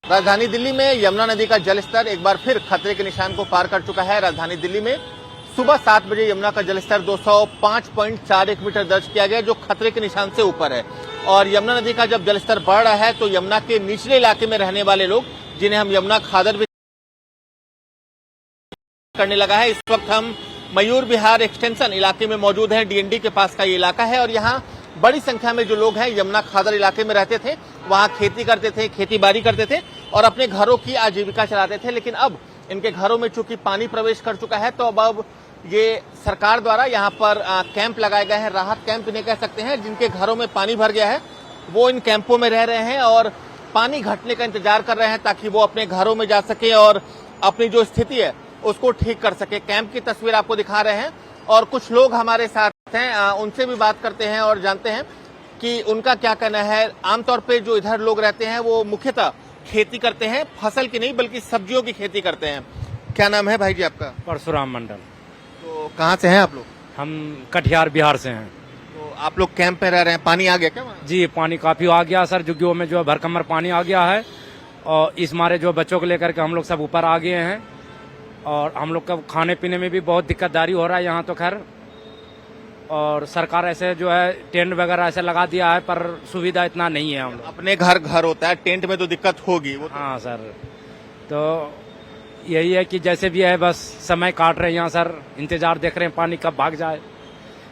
राजधानी दिल्ली में यमुना नदी का जलस्तर एक बार फिर खतरे के निशान को पार कर चुका है। राजधानी दिल्ली में सुबह 7 बजे यमुना का जलस्तर 205.41 मीटर दर्ज किया गया, जो खतरे के निशान से ऊपर है। और यमुना नदी का जब जलस्तर बढ़ रहा है तो यमुना के निचले इलाके में रहने वाले लोग, जिन्हें हम यमुना खादर भी करने लगा है, इस वक्त हम मयूर विहार एक्सटेंशन इलाके में मौजूद है। डीएनडी के पास का ये इलाका है और यहाँ बड़ी संख्या में जो लोग हैं यमुना खादर इलाके में रहते थे, वहां खेती करते थे, खेती बाड़ी करते थे और अपने घरों की आजीविका चलाते थे। लेकिन अब इनके घरों में चूंकि पानी प्रवेश कर चुका है तो अब ये सरकार द्वारा यहाँ पर कैंप लगाए गए हैं। राहत कैंप इन्हें कह सकते हैं। जिनके घरों में पानी भर गया है वो इन कैंपों में रह रहे हैं और पानी घटने का इंतजार कर रहे हैं ताकि वो अपने घरों में जा सके और अपनी जो स्थिति है उसको ठीक कर सके। कैंप की तस्वीर आपको दिखा रहे हैं और कुछ लोग हमारे साथ हैं, उनसे भी बात करते हैं और जानते हैं कि उनका क्या कहना है। आमतौर पे जो इधर लोग रहते हैं वो मुख्यतः खेती करते हैं, फसल की नहीं बल्कि सब्जियों की खेती करते हैं। क्या नाम है भाई जी आपका? परशुराम मंडल। तो कहाँ से हैं आप लोग? हम कटिहार बिहार से हैं। तो आप लोग कैंप में रह रहे हैं, पानी आ गया क्या वहाँ? जी, पानी काफी आ गया सर, जुग्गियों में जो है भरकमर पानी आ गया है और इस मारे जो बच्चों को लेकर के हम लोग सब ऊपर आ गए हैं और हम लोग का खाने पीने में भी बहुत दिक्कतदारी हो रहा है यहाँ तो खैर। और सरकार ऐसे जो है टेंट वगैरह ऐसे लगा दिया है पर सुविधा इतना नहीं है। हम लोग अपने घर होता है, टेंट में तो दिक्कत होगी वो तो। हाँ सर, तो यही है कि जैसे भी है बस समय काट रहे हैं यहाँ सर, इंतजार देख रहे हैं पानी कब भाग जाए।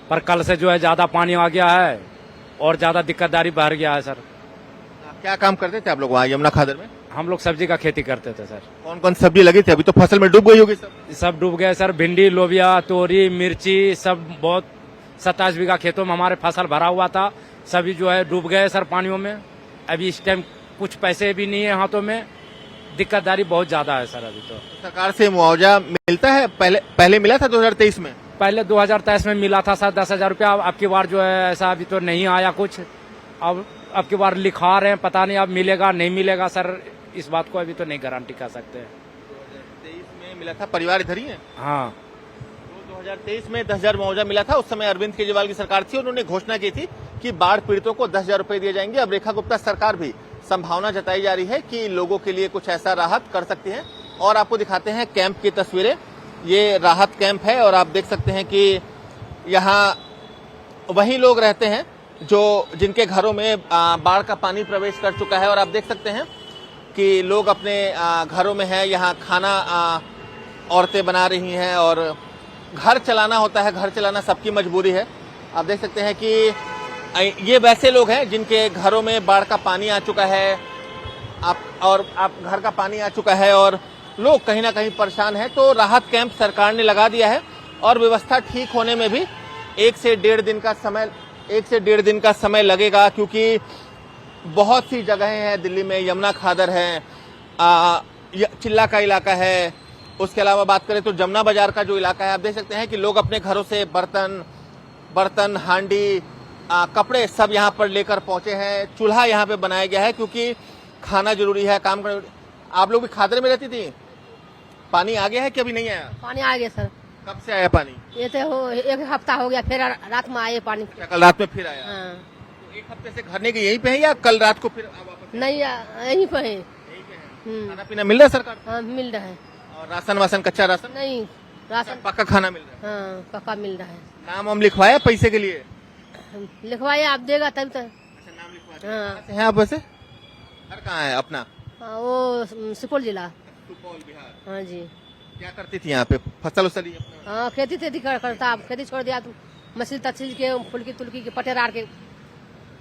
पर कल से जो है ज्यादा पानी आ गया है और ज्यादा दिक्कतदारी बढ़ गया है सर। क्या काम करते थे आप लोग वहाँ यमुना खादर में? हम लोग सब्जी का खेती करते थे सर। कौन कौन सब्जी लगी थी? अभी तो फसल में डूब गई होगी सब डूब गए सर, भिंडी, लोबिया, तोरी, मिर्ची, सब बहुत 27 बीघा खेतों में हमारे फसल भरा हुआ था, सभी जो है डूब गए सर पानियों में। अभी इस टाइम कुछ पैसे भी नहीं है हाथों में, दिक्कतदारी बहुत ज्यादा है सर। अभी तो सरकार से मुआवजा मिलता है? पहले मिला था 2023 में? पहले 2023 में मिला था सर 10,000 रुपया। अब की बार जो है ऐसा अभी तो नहीं आया कुछ। अब की बार लिखा रहे हैं, पता नहीं अब मिलेगा नहीं मिलेगा सर, इस बात को अभी तो नहीं गारंटी कर सकते। 2023 में मिला था, परिवार इधर ही है? हाँ, 2023 में 10,000 मुआवजा मिला था। उस समय अरविंद केजरीवाल की सरकार थी, उन्होंने घोषणा की थी कि बाढ़ पीड़ितों को 10,000 रुपए दिए जाएंगे। अब रेखा गुप्ता सरकार भी संभावना जताई जा रही है कि लोगों के लिए कुछ ऐसा राहत कर सकती है। और आपको दिखाते हैं कैंप की तस्वीरें। ये राहत कैंप है और आप देख सकते हैं कि यहाँ वही लोग रहते हैं जो जिनके घरों में बाढ़ का पानी प्रवेश कर चुका है। और आप देख सकते हैं कि लोग अपने घरों में हैं, यहाँ खाना औरतें बना रही हैं और घर चलाना होता है, घर चलाना सबकी मजबूरी है। आप देख सकते हैं कि ये वैसे लोग हैं जिनके घरों में बाढ़ का पानी आ चुका है, आप घर का पानी आ चुका है और लोग कहीं ना कहीं परेशान हैं। तो राहत कैंप सरकार ने लगा दिया है और व्यवस्था ठीक होने में भी 1 से 1.5 दिन का समय लगेगा, क्योंकि बहुत सी जगहें हैं दिल्ली में। यमुना खादर है, चिल्ला का इलाका है, उसके अलावा बात करें तो जमुना बाजार का जो इलाका है, आप देख सकते हैं कि लोग अपने घरों से बर्तन, हांडी, कपड़े सब यहाँ पर लेकर पहुंचे हैं। चूल्हा यहाँ पे बनाया गया है क्योंकि खाना जरूरी है, काम करना। आप लोग भी खादर में रहती थी? पानी आ गया है कि अभी नहीं आया? पानी आ गया सर। कब से आया पानी? ये तो 1 हफ्ता हो गया, फिर रात में आए पानी। कल रात में फिर आया? हाँ। तो 1 हफ्ते से घर नहीं गए, यहीं पे है या कल रात को फिर वापस? नहीं, यहीं पे है। खाना पीना मिल रहा है सरकार? हाँ, मिल रहा है। और राशन वासन, कच्चा राशन? नहीं, राशन पक्का खाना मिल रहा है? हाँ, पक्का मिल रहा है। नाम हम लिखवाया पैसे के लिए? लिखवाए, आप देगा तब तो। अच्छा, नाम लिखवा। हाँ। कहाँ से हैं आप वैसे? घर कहाँ है अपना? हाँ, वो सुपौल जिला। सुपौल बिहार। हाँ जी। क्या करती थी यहाँ पे? फसल उसल ही अपना? हाँ, खेती करता, अब खेती छोड़ दिया तो मछली तछली के, फुल्की तुल्की के, पटेरार के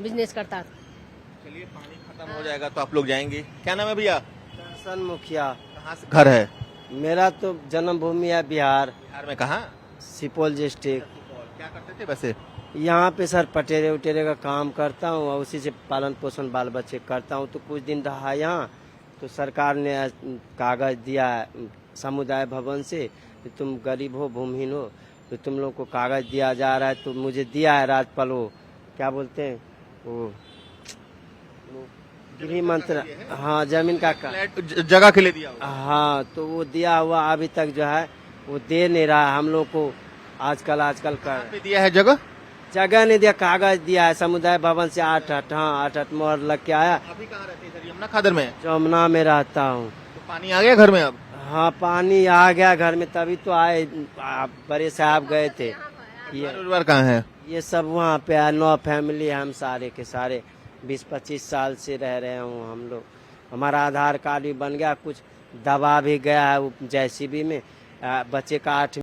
बिजनेस करता। चलिए, पानी खत्म हो जाएगा तो आप लोग जाएंगे। क्या नाम है भैया? दर्शन मुखिया। कहाँ से घर है? मेरा तो जन्मभूमि है बिहार। बिहार में कहाँ? सुपौल डिस्ट्रिक्ट। क्या करते थे वैसे? यहाँ पे सर पटेरे उटेरे का काम करता हूँ और उसी से पालन पोषण बाल बच्चे करता हूँ। तो कुछ दिन रहा यहाँ तो सरकार ने कागज दिया समुदाय भवन से कि तुम गरीब हो, भूमिहीन हो, तो तुम लोग को कागज दिया जा रहा है। तो मुझे दिया है राज्यपाल, वो क्या बोलते हैं, वो गृह मंत्री, हाँ, जमीन का जगह के लिए दिया हुआ? हाँ, तो वो दिया हुआ अभी तक जो है वो दे नहीं रहा हम लोग को। आजकल कर दिया है जगह जगह नहीं दिया, कागज दिया है समुदाय भवन से 8 मोहर लग के आया। अभी कहाँ रहते हैं सर? यमुना खादर में? जमुना में रहता हूँ। तो पानी आ गया घर में अब? हाँ पानी आ गया घर में, तभी तो आए, बड़े साहब गए थे। परिवार कहाँ है? ये सब वहाँ पे है, 9 फैमिली है, हम सारे के सारे 20-25 साल से रह रहे हूँ हम लोग। हमारा आधार कार्ड भी बन गया, कुछ दबा भी गया है JCB में, बच्चे का 8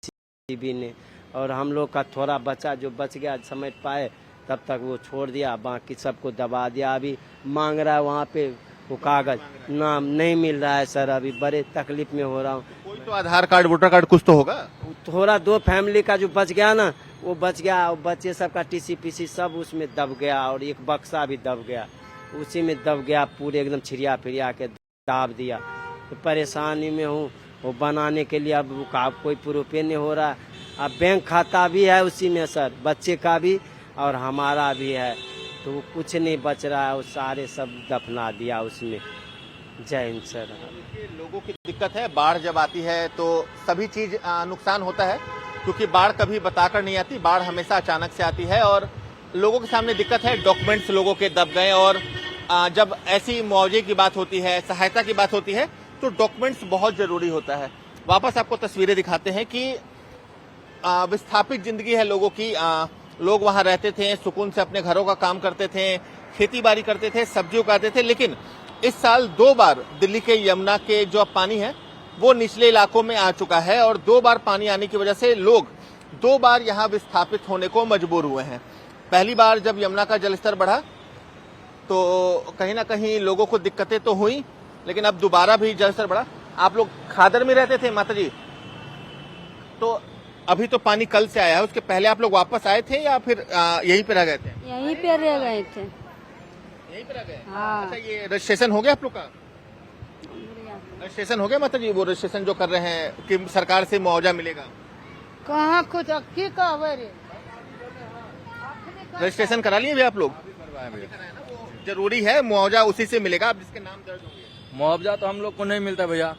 JCB ने, और हम लोग का थोड़ा बच्चा जो बच गया समेट पाए तब तक वो छोड़ दिया, बाकी सबको दबा दिया। अभी मांग रहा है वहाँ पे वो कागज, नाम नहीं मिल रहा है सर, अभी बड़े तकलीफ में हो रहा हूँ। कोई तो आधार कार्ड वोटर कार्ड कुछ तो होगा? थोड़ा 2 फैमिली का जो बच गया ना, वो बच गया, और बच्चे सबका TC सब उसमें दब गया, और एक बक्सा भी दब गया, उसी में दब गया, पूरे एकदम छिड़िया फिरिया के दाब दिया। तो परेशानी में हूँ, वो बनाने के लिए अब कोई प्रूफ नहीं हो रहा। अब बैंक खाता भी है उसी में सर, बच्चे का भी और हमारा भी है, तो वो कुछ नहीं बच रहा है, वो सारे सब दफना दिया उसमें। जय हिंद सर। लोगों की दिक्कत है, बाढ़ जब आती है तो सभी चीज नुकसान होता है, क्योंकि बाढ़ कभी बताकर नहीं आती, बाढ़ हमेशा अचानक से आती है। और लोगों के सामने दिक्कत है, डॉक्यूमेंट्स लोगों के दब गए, और जब ऐसी मुआवजे की बात होती है, सहायता की बात होती है, तो डॉक्यूमेंट्स बहुत जरूरी होता है। वापस आपको तस्वीरें दिखाते हैं कि विस्थापित जिंदगी है लोगों की। लोग वहां रहते थे, सुकून से अपने घरों का काम करते थे, खेती बाड़ी करते थे, सब्जी उगाते थे, लेकिन इस साल 2 बार दिल्ली के यमुना के जो पानी है वो निचले इलाकों में आ चुका है, और 2 बार पानी आने की वजह से लोग 2 बार यहाँ विस्थापित होने को मजबूर हुए हैं। पहली बार जब यमुना का जलस्तर बढ़ा तो कहीं ना कहीं लोगों को दिक्कतें तो हुई, लेकिन अब दोबारा भी जलस्तर बढ़ा। आप लोग खादर में रहते थे माता जी, तो अभी तो पानी कल से आया है, उसके पहले आप लोग वापस आए थे या फिर यहीं पे रह गए थे? यहीं पे रह गए थे। यहीं पे रह गए? हाँ। अच्छा, ये रजिस्ट्रेशन हो गया आप लोग का? रजिस्ट्रेशन हो गया माता जी? वो रजिस्ट्रेशन जो कर रहे हैं कि सरकार से मुआवजा मिलेगा, कहाँ कुछ की कहवे रे? रजिस्ट्रेशन करा लिए भैया आप लोग? जरूरी है, मुआवजा उसी से मिलेगा आप जिसके नाम दर्ज होंगे। मुआवजा तो हम लोग को नहीं मिलता भैया,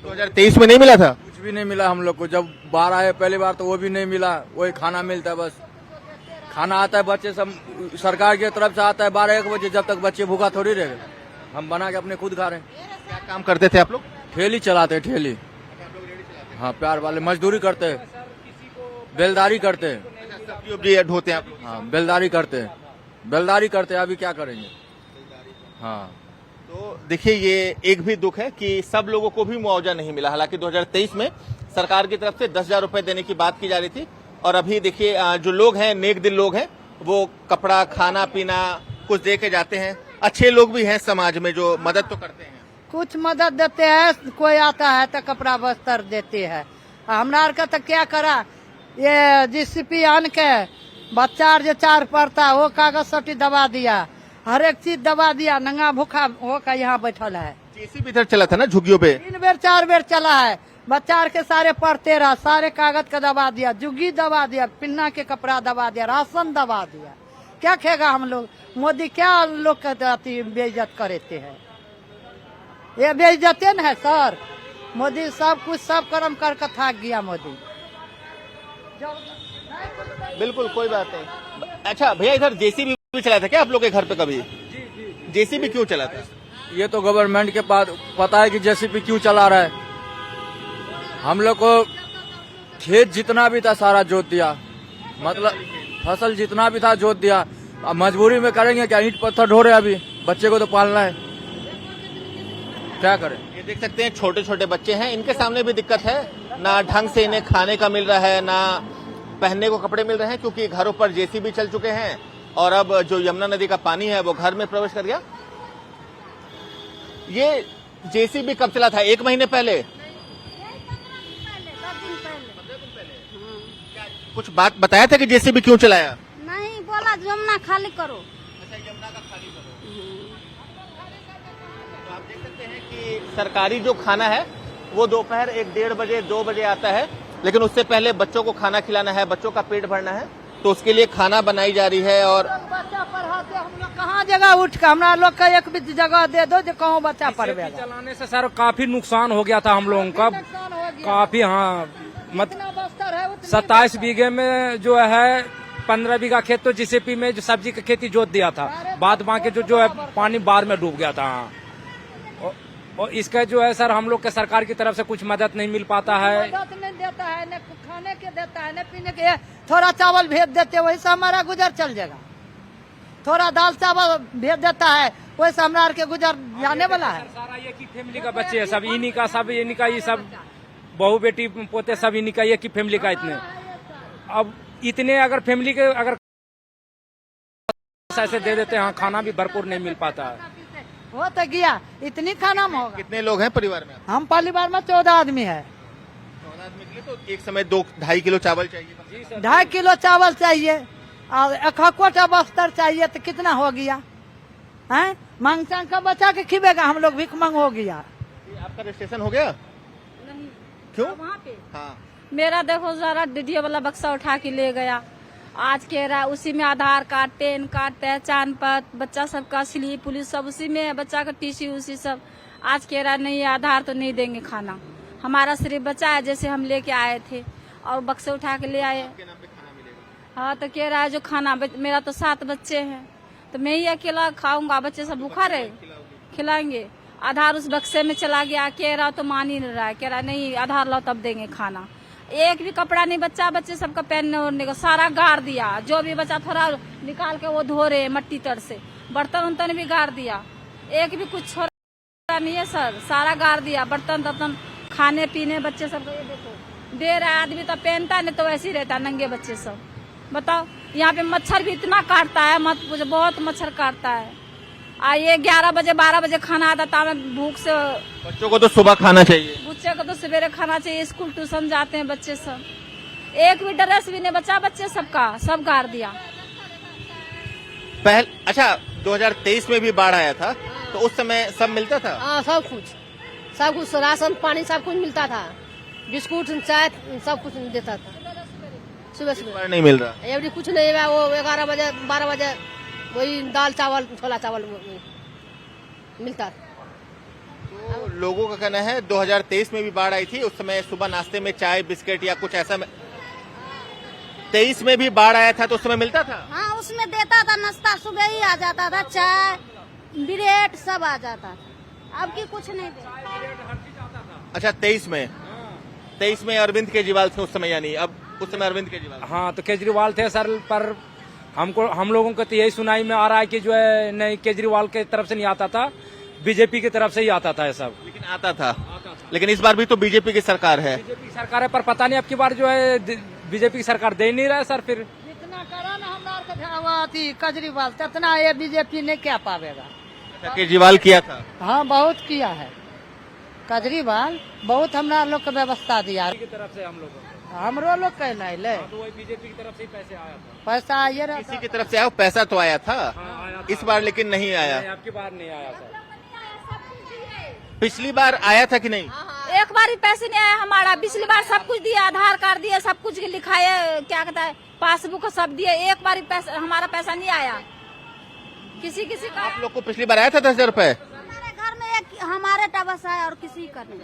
2023 में नहीं मिला था? कुछ भी नहीं मिला हम लोग को। जब बाढ़ आए पहली बार तो वो भी नहीं मिला, वही खाना मिलता है बस। खाना आता है बच्चे सब सरकार की तरफ से आता है 12-1 बजे, जब तक बच्चे भूखा थोड़ी रहे, हम बना के अपने खुद खा रहे हैं। क्या काम करते थे आप लोग? ठेली चलाते हैं, ठेली। हाँ, प्यार वाले मजदूरी करते हैं, बेलदारी करते हैं। सब्जी ढोते हैं आप लोग? हाँ, बेलदारी करते हैं, बेलदारी करते हैं। अभी क्या करेंगे? हाँ, तो देखिए, ये एक भी दुख है कि सब लोगों को भी मुआवजा नहीं मिला। हालांकि 2023 में सरकार की तरफ से 10,000 रुपए देने की बात की जा रही थी, और अभी देखिए जो लोग हैं, नेक दिल लोग हैं, वो कपड़ा, खाना पीना कुछ दे के जाते हैं। अच्छे लोग भी हैं समाज में जो मदद तो करते हैं, कुछ मदद देते हैं, कोई आता है तो कपड़ा बस्तर देते हैं। हमरा आर का तो क्या करा, ये JCB आन के बच्चा जो 4 पड़ता वो कागज सटी दबा दिया, हर एक चीज दबा दिया, नंगा भूखा हो का यहाँ बैठल है। JCB इधर चला था ना झुग्गियों पे? 3 बेर 4 बेर चला है, बच्चा के सारे पढ़ते रहा, सारे कागज का दबा दिया, जुग्गी दबा दिया, पिन्ना के कपड़ा दबा दिया, राशन दबा दिया। क्या खेगा हम लोग? मोदी क्या लोग का बेइज्जत करते हैं? ये बेइज्जते न है सर। मोदी सब कुछ सब कर्म करके थक गया मोदी। बिल्कुल, कोई बात नहीं। अच्छा भैया, इधर JCB भी चला था क्या आप लोग के घर पे कभी? JCB क्यों चला था? ये तो गवर्नमेंट के पास पता है कि JCB क्यों चला रहा है। हम लोग को खेत जितना भी था सारा जोत दिया, मतलब फसल जितना भी था जोत दिया। अब मजबूरी में करेंगे क्या? ईंट पत्थर ढो रहे, अभी बच्चे को तो पालना है, क्या करें? ये देख सकते हैं, छोटे छोटे बच्चे हैं, इनके सामने भी दिक्कत है, ना ढंग से इन्हें खाने का मिल रहा है, ना पहनने को कपड़े मिल रहे हैं, क्योंकि घरों पर JCB चल चुके हैं, और अब जो यमुना नदी का पानी है वो घर में प्रवेश कर गया। ये JCB कब चला था? 1 महीने पहले? 10 दिन पहले। कुछ बात बताया था कि JCB क्यों चलाया? नहीं बोला, यमुना खाली करो। अच्छा, यमुना का खाली करो। तो आप देख सकते हैं कि सरकारी जो खाना है वो दोपहर 1-1:30 बजे 2 बजे आता है, लेकिन उससे पहले बच्चों को खाना खिलाना है, बच्चों का पेट भरना है, तो उसके लिए खाना बनाई जा रही है। और बच्चा पढ़ाते हम लोग कहाँ जगह उठ के, हमरा लोग का एक भी जगह दे दो जो कहूँ बच्चा पढ़वेगा। चलाने से सर काफी नुकसान हो गया था हम लोगों का, काफी। हाँ, जितना बस्तर है 27 बीघे में जो है 15 बीघा खेत तो जीसीपी में जो सब्जी की खेती जोत दिया था, बाद बाकी जो है पानी बाढ़ में डूब गया था। हाँ, और इसका जो है सर हम लोग के सरकार की तरफ से कुछ मदद नहीं मिल पाता है। मदद नहीं देता है, न खाने के देता है, न पीने के। थोड़ा चावल भेज देते वही से हमारा गुजर चल जाएगा। थोड़ा दाल चावल भेज देता है वही से हमारा के गुजर जाने वाला है। सारा ये की फैमिली का बच्चे है सब, इन्हीं का सब, इन्हीं का ये सब बहू बेटी पोते सब इन्हीं का, ये की फैमिली का इतने। अब इतने अगर फैमिली के अगर ऐसे दे देते हैं, खाना भी भरपूर नहीं मिल पाता है। हो तो गया इतनी खाना में होगा। कितने लोग हैं परिवार में? हम परिवार में 14 आदमी है। 14 आदमी के लिए तो एक समय 2-2.5 किलो चावल चाहिए। 2.5 किलो चावल चाहिए और 1 कोटा बस्तर चाहिए तो कितना हो गया है? मांग चांग का बचा के खिबेगा, हम लोग भीख मांग हो गया। आपका रजिस्ट्रेशन हो गया? नहीं। क्यों? वहाँ पे हाँ, मेरा देखो जरा डीडीओ वाला बक्सा उठा के ले गया। आज कह रहा है उसी में आधार कार्ड, पैन कार्ड, पहचान पत्र, बच्चा सबका स्लिप पुलिस सब उसी में है, बच्चा का टीसी उसी सब। आज कह रहा नहीं आधार तो नहीं देंगे खाना, हमारा सिर्फ बच्चा है जैसे हम लेके आए थे और बक्से उठा के ले आए। हाँ तो कह रहा है जो खाना, मेरा तो 7 बच्चे हैं तो मैं ही अकेला खाऊंगा, बच्चे सब भूखा रहे, खिलाएंगे। आधार उस बक्से में चला गया, कह रहा तो मान ही नहीं रहा है, कह रहा नहीं आधार लो तब देंगे खाना। एक भी कपड़ा नहीं बच्चा, बच्चे सबका पहनने ओढ़ने का सारा गाड़ दिया। जो भी बच्चा थोड़ा निकाल के वो धो रहे मट्टी तर से, बर्तन उर्तन भी गाड़ दिया, एक भी कुछ छोड़ा नहीं है सर, सारा गाड़ दिया। बर्तन तर्तन खाने पीने बच्चे सबको ये देखो दे रहा है। आदमी तो पहनता नहीं तो वैसे ही रहता नंगे बच्चे सब। बताओ यहाँ पे मच्छर भी इतना काटता है मत पूछो, बहुत मच्छर काटता है। ये 11 बजे 12 बजे खाना आता था, मैं भूख से। बच्चों को तो सुबह खाना चाहिए, बच्चे को तो सवेरे खाना चाहिए, स्कूल ट्यूशन जाते हैं बच्चे सब। एक भी ड्रेस भी नहीं बचा बच्चे सबका, सब गाड़ दिया। अच्छा 2023 में भी बाढ़ आया था तो उस समय सब मिलता था? हाँ सब कुछ राशन पानी सब कुछ मिलता था, बिस्कुट चाय सब कुछ देता था। सुबह नहीं मिल रहा, एवरी कुछ नहीं है। वो 11 बजे 12 बजे वही दाल चावल छोला चावल मिलता। तो लोगों का कहना है 2023 में भी बाढ़ आई थी, उस समय सुबह नाश्ते में चाय बिस्किट या कुछ ऐसा। 23 में भी बाढ़ आया था तो उस समय मिलता था? हाँ उसमें देता था, नाश्ता सुबह ही आ जाता था, चाय ब्रेड सब आ जाता था। अब की कुछ नहीं देता। अच्छा 23 में अरविंद केजरीवाल थे उस समय, यानी अब उस समय अरविंद केजरीवाल? हाँ तो केजरीवाल थे सर, पर हम लोगों को तो यही सुनाई में आ रहा है कि जो है नहीं केजरीवाल के तरफ से नहीं आता था, बीजेपी की तरफ से ही आता था ये सब। लेकिन आता था। लेकिन इस बार भी तो बीजेपी की सरकार है। बीजेपी की सरकार है पर पता नहीं अब की बार जो है बीजेपी की सरकार दे नहीं रहा है सर। फिर जितना करा ना हमारा केजरीवाल तितना ये बीजेपी नहीं क्या पावेगा। अच्छा, केजरीवाल किया था? हाँ बहुत किया है केजरीवाल, बहुत हमारा लोग को व्यवस्था दिया। की तरफ से हम लोग हमरो लोग कहना है तो वही बीजेपी की तरफ से ही पैसे आया था। पैसा आइए रहा किसी की तरफ से आया, पैसा तो आया था। हाँ, आया था। इस बार लेकिन नहीं आया। नहीं, आपकी बार नहीं आया सर। पिछली बार आया था कि नहीं? एक बार ही पैसे नहीं आया हमारा, पिछली बार सब कुछ दिया, आधार कार्ड दिया, सब कुछ लिखाए, क्या कहता है पासबुक सब दिए, एक बार ही पैसा हमारा पैसा नहीं आया। किसी का। आप लोग को पिछली बार आया था 10,000 रुपए? हमारे घर में एक हमारे टबस है और किसी का नहीं।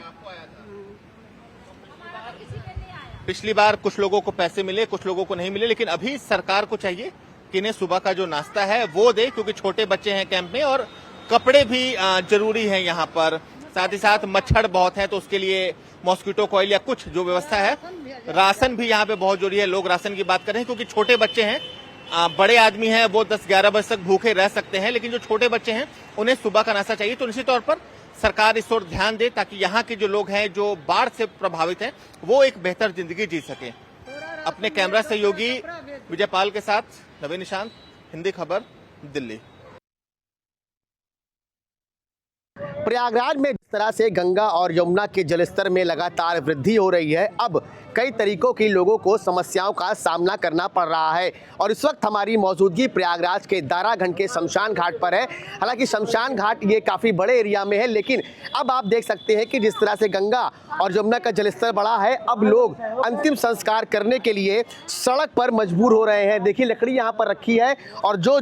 पिछली बार कुछ लोगों को पैसे मिले, कुछ लोगों को नहीं मिले, लेकिन अभी सरकार को चाहिए कि इन्हें सुबह का जो नाश्ता है वो दे, क्योंकि छोटे बच्चे हैं कैंप में और कपड़े भी जरूरी हैं यहाँ पर। साथ ही साथ मच्छर बहुत है तो उसके लिए मॉस्किटो कॉइल या कुछ जो व्यवस्था है, राशन भी यहाँ पे बहुत जरूरी है। लोग राशन की बात कर रहे हैं क्योंकि छोटे बच्चे हैं, बड़े आदमी हैं वो 10-11 बजे तक भूखे रह सकते हैं, लेकिन जो छोटे बच्चे हैं उन्हें सुबह का नाश्ता चाहिए। तो निश्चित तौर पर सरकार इस ओर ध्यान दे ताकि यहाँ के जो लोग हैं जो बाढ़ से प्रभावित हैं वो एक बेहतर जिंदगी जी सके। अपने कैमरा सहयोगी विजयपाल के साथ नवीन निशांत, हिंदी खबर, दिल्ली। प्रयागराज में जिस तरह से गंगा और यमुना के जलस्तर में लगातार वृद्धि हो रही है, अब कई तरीकों की लोगों को समस्याओं का सामना करना पड़ रहा है। और इस वक्त हमारी मौजूदगी प्रयागराज के दारागंज के शमशान घाट पर है। हालांकि शमशान घाट ये काफ़ी बड़े एरिया में है, लेकिन अब आप देख सकते हैं कि जिस तरह से गंगा और यमुना का जलस्तर बढ़ा है, अब लोग अंतिम संस्कार करने के लिए सड़क पर मजबूर हो रहे हैं। देखिए लकड़ी यहाँ पर रखी है और जो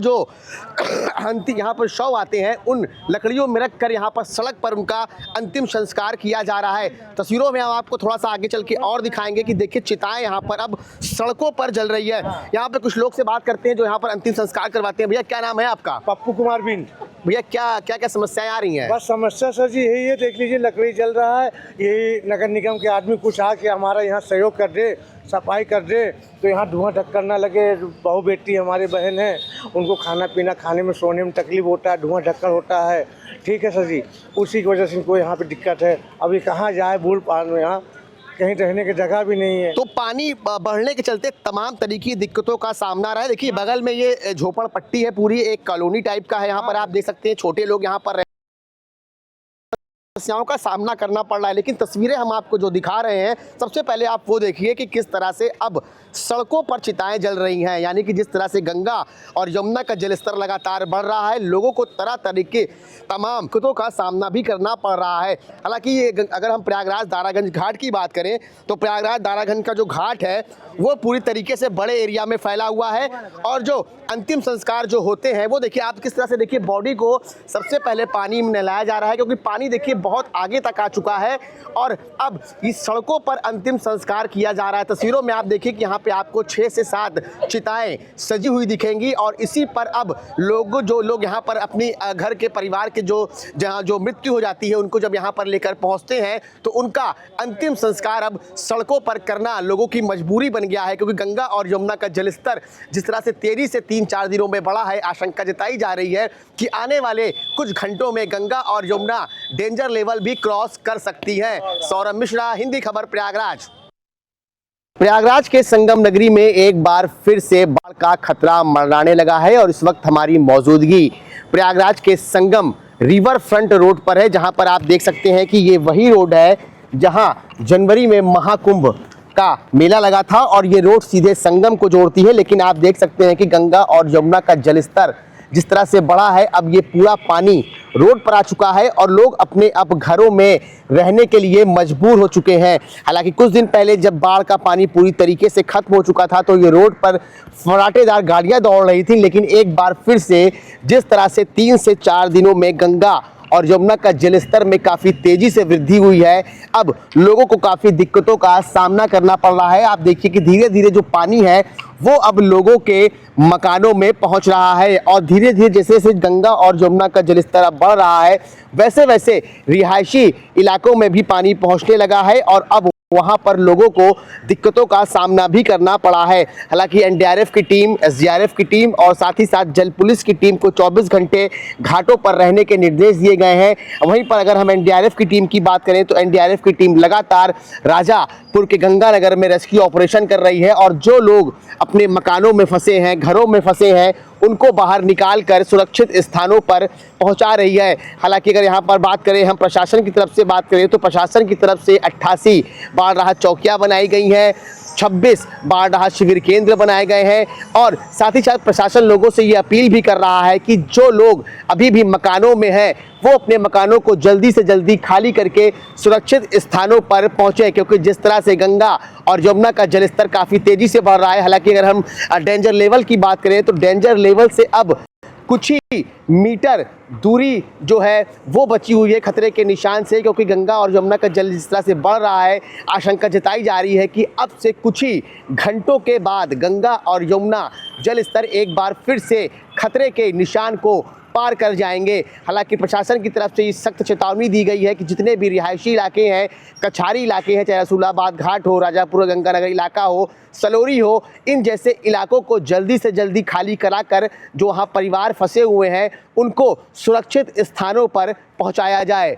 यहाँ पर शव आते हैं उन लकड़ियों में रख कर यहाँ पर सड़क पर उनका अंतिम संस्कार किया जा रहा है। तस्वीरों में हम आपको थोड़ा सा आगे चल के और दिखाएंगे चाहेंगे कि देखिए चिताएं यहाँ पर अब सड़कों पर जल रही है। यहाँ पे कुछ लोग से बात करते हैं जो यहाँ पर अंतिम संस्कार करवाते हैं। भैया क्या नाम है आपका? पप्पू कुमार बिंद। भैया क्या क्या समस्याएं आ रही हैं? बस समस्या सर जी यही है, देख लीजिए लकड़ी जल रहा है। यही नगर निगम के आदमी कुछ आके हमारा यहाँ सहयोग कर दे, सफाई कर दे तो यहाँ धुआं ढक्कन ना लगे। बहू बेटी हमारे बहन है, उनको खाना पीना खाने में सोने में तकलीफ होता है, धुआं ढक्कन होता है। ठीक है सर जी, उसी की वजह से इनको यहाँ पे दिक्कत है। अभी कहाँ जाए बूढ़ पार में, यहाँ कहीं रहने की जगह भी नहीं है। तो पानी बढ़ने के चलते तमाम तरीके की दिक्कतों का सामना रहा है। देखिए बगल में ये झोपड़पट्टी है, पूरी एक कॉलोनी टाइप का है। यहाँ पर आप देख सकते हैं छोटे लोग यहाँ पर समस्याओं का सामना करना पड़ रहा है। लेकिन तस्वीरें हम आपको जो दिखा रहे हैं, सबसे पहले आप वो देखिए कि किस तरह से अब सड़कों पर चिताएं जल रही हैं। यानी कि जिस तरह से गंगा और यमुना का जलस्तर लगातार बढ़ रहा है, लोगों को तरह तरह के तमाम दिक्कतों का सामना भी करना पड़ रहा है। हालांकि ये अगर हम प्रयागराज दारागंज घाट की बात करें तो प्रयागराज दारागंज का जो घाट है वो पूरी तरीके से बड़े एरिया में फैला हुआ है। और जो अंतिम संस्कार जो होते हैं वो देखिए आप किस तरह से, देखिए बॉडी को सबसे पहले पानी में नहलाया जा रहा है, क्योंकि पानी देखिए बहुत आगे तक आ चुका है। और अब इस सड़कों पर अंतिम संस्कार किया जा रहा है। तस्वीरों में आप देखिए कि यहाँ पे आपको 6 से 7 चिताएं सजी हुई दिखेंगी। और इसी पर अब जो लोग यहाँ पर अपनी घर के परिवार के जहाँ जो मृत्यु हो जाती है उनको जब यहाँ पर लेकर पहुँचते हैं तो उनका अंतिम संस्कार अब सड़कों पर करना लोगों की मजबूरी बन गया है। क्योंकि गंगा और यमुना का जलस्तर जिस तरह से तेजी से 3-4 दिनों में बढ़ा है, आशंका जताई जा रही है कि आने वाले कुछ घंटों में गंगा और यमुना डेंजर लेवल भी क्रॉस कर सकती है। सौरभ मिश्रा, हिंदी खबर, प्रयागराज। प्रयागराज के संगम नगरी में एक बार फिर से बाढ़ का खतरा मंडराने लगा है। और इस वक्त हमारी मौजूदगी प्रयागराज के संगम रिवर फ्रंट रोड पर है, जहां पर आप देख सकते हैं कि ये वही रोड है जहां जनवरी में महाकुंभ का मेला लगा था और ये रोड सीधे संगम को जोड़ती है। लेकिन आप देख सकते हैं कि गंगा और यमुना का जलस्तर जिस तरह से बढ़ा है, अब ये पूरा पानी रोड पर आ चुका है और लोग अपने अब घरों में रहने के लिए मजबूर हो चुके हैं। हालांकि कुछ दिन पहले जब बाढ़ का पानी पूरी तरीके से खत्म हो चुका था तो ये रोड पर फराटेदार गाड़ियां दौड़ रही थी। लेकिन एक बार फिर से जिस तरह से 3 से 4 दिनों में गंगा और यमुना का जलस्तर में काफ़ी तेज़ी से वृद्धि हुई है, अब लोगों को काफ़ी दिक्कतों का सामना करना पड़ रहा है। आप देखिए कि धीरे धीरे जो पानी है वो अब लोगों के मकानों में पहुंच रहा है। और धीरे धीरे जैसे जैसे गंगा और यमुना का जलस्तर अब बढ़ रहा है वैसे वैसे रिहायशी इलाकों में भी पानी पहुंचने लगा है और अब वहां पर लोगों को दिक्कतों का सामना भी करना पड़ा है। हालांकि एनडीआरएफ की टीम, एसडीआरएफ की टीम और साथ ही साथ जल पुलिस की टीम को 24 घंटे घाटों पर रहने के निर्देश दिए गए हैं। वहीं पर अगर हम एनडीआरएफ की टीम की बात करें तो एनडीआरएफ की टीम लगातार राजापुर के गंगानगर में रेस्क्यू ऑपरेशन कर रही है और जो लोग अपने मकानों में फंसे हैं, घरों में फंसे हैं, उनको बाहर निकाल कर सुरक्षित स्थानों पर पहुंचा रही है। हालांकि अगर यहाँ पर बात करें, हम प्रशासन की तरफ से बात करें तो प्रशासन की तरफ से 88 बाढ़ राहत चौकियां बनाई गई हैं, 26 बाढ़ राहत शिविर केंद्र बनाए गए हैं और साथ ही साथ प्रशासन लोगों से ये अपील भी कर रहा है कि जो लोग अभी भी मकानों में हैं वो अपने मकानों को जल्दी से जल्दी खाली करके सुरक्षित स्थानों पर पहुंचे, क्योंकि जिस तरह से गंगा और यमुना का जलस्तर काफ़ी तेज़ी से बढ़ रहा है। हालांकि अगर हम डेंजर लेवल की बात करें तो डेंजर लेवल से अब कुछ ही मीटर दूरी जो है वो बची हुई है खतरे के निशान से, क्योंकि गंगा और यमुना का जल जिस तरह से बढ़ रहा है, आशंका जताई जा रही है कि अब से कुछ ही घंटों के बाद गंगा और यमुना जल स्तर एक बार फिर से खतरे के निशान को पार कर जाएंगे। हालांकि प्रशासन की तरफ से इस सख्त चेतावनी दी गई है कि जितने भी रिहायशी इलाके हैं, कछारी इलाके हैं, चाहे रसूलाबाद घाट हो, राजापुर गंगानगर इलाका हो, सलोरी हो, इन जैसे इलाकों को जल्दी से जल्दी खाली कराकर जो वहाँ परिवार फंसे हुए हैं उनको सुरक्षित स्थानों पर पहुँचाया जाए।